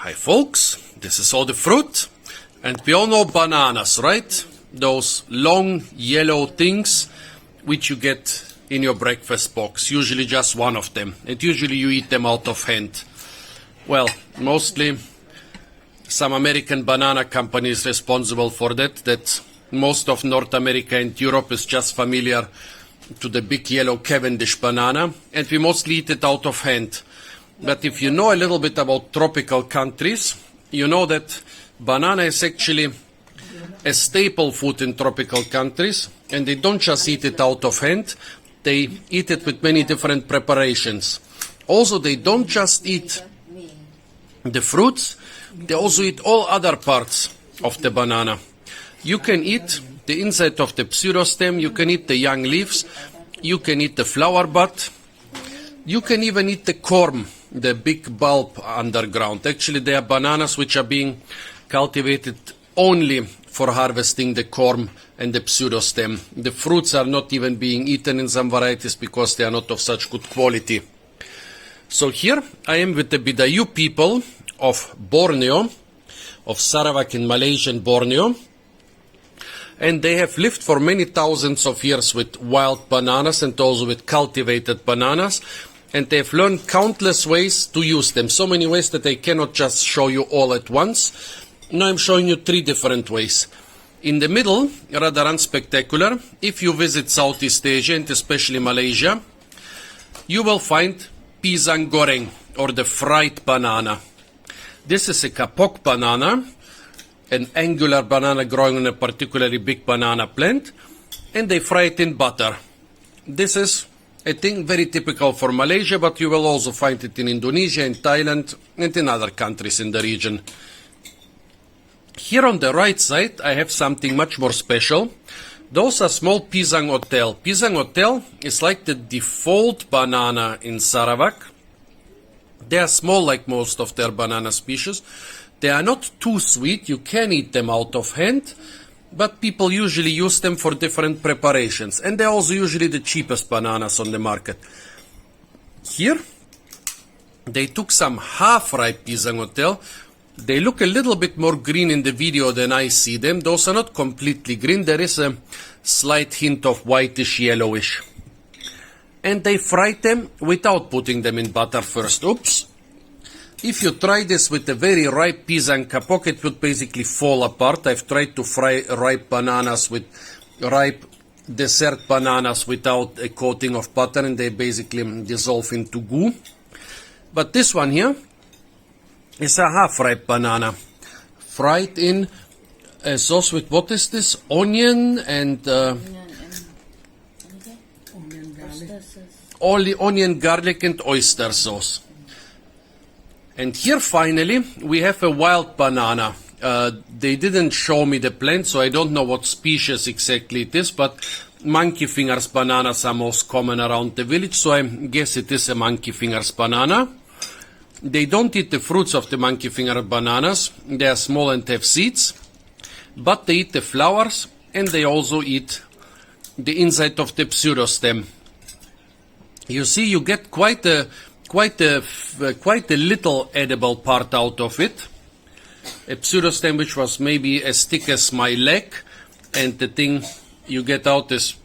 Hi folks, this is all the fruit, and we all know bananas, right? Those long yellow things which you get in your breakfast box, usually just one of them, and usually you eat them out of hand. Well, mostly some American banana company is responsible for that most of North America and Europe is just familiar to the big yellow Cavendish banana, and we mostly eat it out of hand. But if you know a little bit about tropical countries, you know that banana is actually a staple food in tropical countries, and they don't just eat it out of hand, they eat it with many different preparations. Also, they don't just eat the fruits, they also eat all other parts of the banana. You can eat the inside of the pseudostem, you can eat the young leaves, you can eat the flower bud, you can even eat the corm, the big bulb underground. Actually, there are bananas which are being cultivated only for harvesting the corm and the pseudostem. The fruits are not even being eaten in some varieties because they are not of such good quality. So here I am with the Bidayu people of Borneo, of Sarawak in Malaysian Borneo. And they have lived for many thousands of years with wild bananas and also with cultivated bananas. And they've learned countless ways to use them. So many ways that I cannot just show you all at once. Now I'm showing you 3 different ways. In the middle, rather unspectacular, if you visit Southeast Asia and especially Malaysia, you will find pisang goreng, or the fried banana. This is a kapok banana, an angular banana growing on a particularly big banana plant, and they fry it in butter. This is a thing very typical for Malaysia, but you will also find it in Indonesia, in Thailand, and in other countries in the region. Here on the right side, I have something much more special. Those are small pisang hotel. Pisang hotel is like the default banana in Sarawak. They are small like most of their banana species. They are not too sweet, you can eat them out of hand, but people usually use them for different preparations. And they're also usually the cheapest bananas on the market. Here, they took some half-ripe pisang hotel. They look a little bit more green in the video than I see them. Those are not completely green, there is a slight hint of whitish yellowish. And they fried them without putting them in butter first. Oops. If you try this with a very ripe pisang kapok, it would basically fall apart. I've tried to fry ripe bananas with ripe dessert bananas without a coating of butter, and they basically dissolve into goo. But this one here is a half-ripe banana, fried in a sauce with, what is this? Onion and onion, garlic and oyster sauce. And here finally we have a wild banana. They didn't show me the plant, so I don't know what species exactly it is, but monkey fingers bananas are most common around the village, so I guess it is a monkey fingers banana. They don't eat the fruits of the monkey finger bananas. They are small and have seeds, but they eat the flowers and they also eat the inside of the pseudostem. You see, you get quite a little edible part out of it. A pseudostem which was maybe as thick as my leg, and the thing you get out is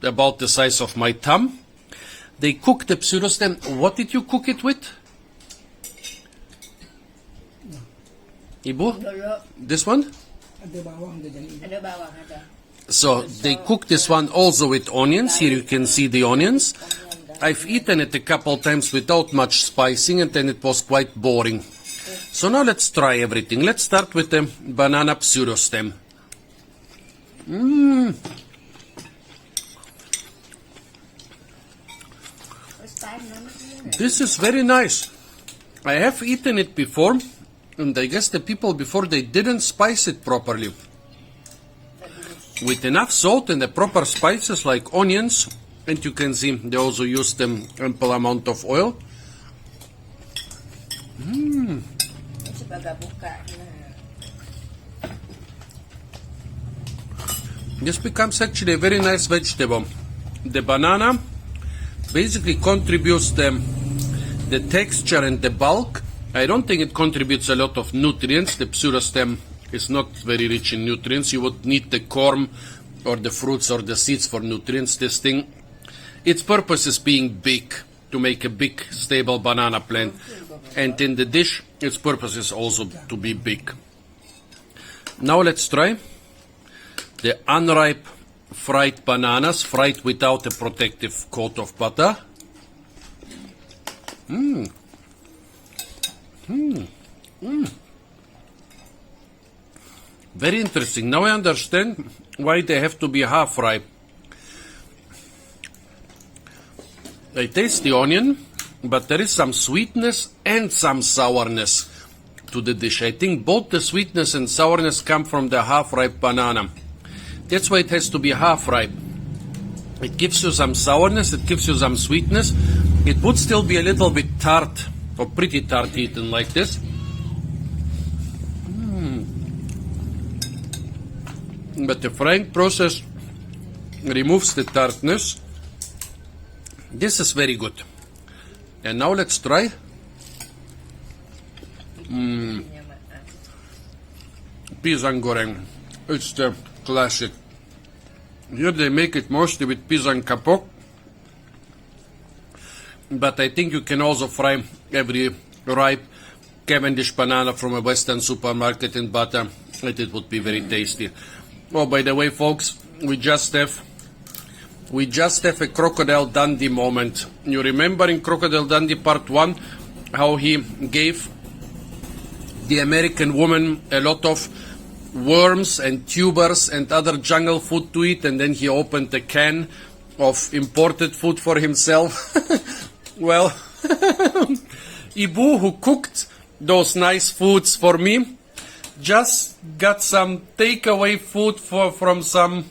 about the size of my thumb. They cook the pseudostem. What did you cook it with? Ibu? This one? So they cook this one also with onions. Here you can see the onions. I've eaten it a couple times without much spicing, and then it was quite boring. So now let's try everything. Let's start with the banana pseudostem. This is very nice. I have eaten it before, and I guess the people before, they didn't spice it properly. With enough salt and the proper spices like onions, and you can see they also use them ample amount of oil. This becomes actually a very nice vegetable. The banana basically contributes the texture and the bulk I don't think it contributes a lot of nutrients. The pseudostem is not very rich in nutrients. You would need the corm or the fruits or the seeds for nutrients. This thing, its purpose is being big, to make a big, stable banana plant. And in the dish, its purpose is also to be big. Now let's try the unripe fried bananas, fried without a protective coat of butter. Very interesting. Now I understand why they have to be half ripe. I taste the onion, but there is some sweetness and some sourness to the dish. I think both the sweetness and sourness come from the half-ripe banana. That's why it has to be half-ripe. It gives you some sourness, it gives you some sweetness. It would still be a little bit tart, or pretty tart eaten like this. But the frying process removes the tartness. This is very good. And now let's try. Pisang goreng. It's the classic. Here they make it mostly with pisang kapok. But I think you can also fry every ripe Cavendish banana from a Western supermarket in butter, and it would be very tasty. Oh, by the way, folks, we just have a Crocodile Dundee moment. You remember in Crocodile Dundee Part 1 how he gave the American woman a lot of worms and tubers and other jungle food to eat, and then he opened a can of imported food for himself? Well, Ibu, who cooked those nice foods for me, just got some takeaway food from some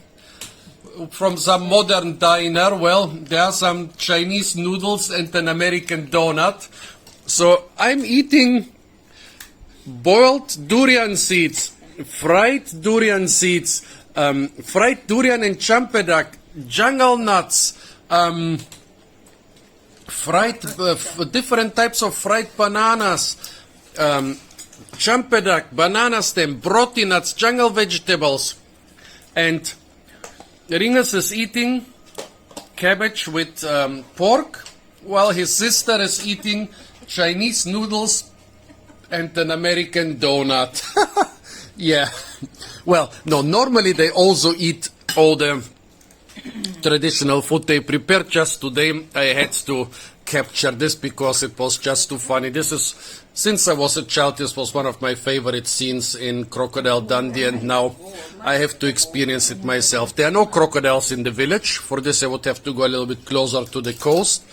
modern diner. Well, there are some Chinese noodles and an American donut. So I'm eating boiled durian seeds, fried durian seeds, fried durian and champedak, jungle nuts, fried different types of fried bananas, champedak, banana stem, broti nuts, jungle vegetables, and Ringus is eating cabbage with pork, while his sister is eating Chinese noodles and an American donut. Yeah. Well, no, normally they also eat all the traditional food they prepare. Just today I had to capture this because it was just too funny. This is, since I was a child, this was one of my favorite scenes in Crocodile Dundee, and now I have to experience it myself. There are no crocodiles in the village. For this I would have to go a little bit closer to the coast.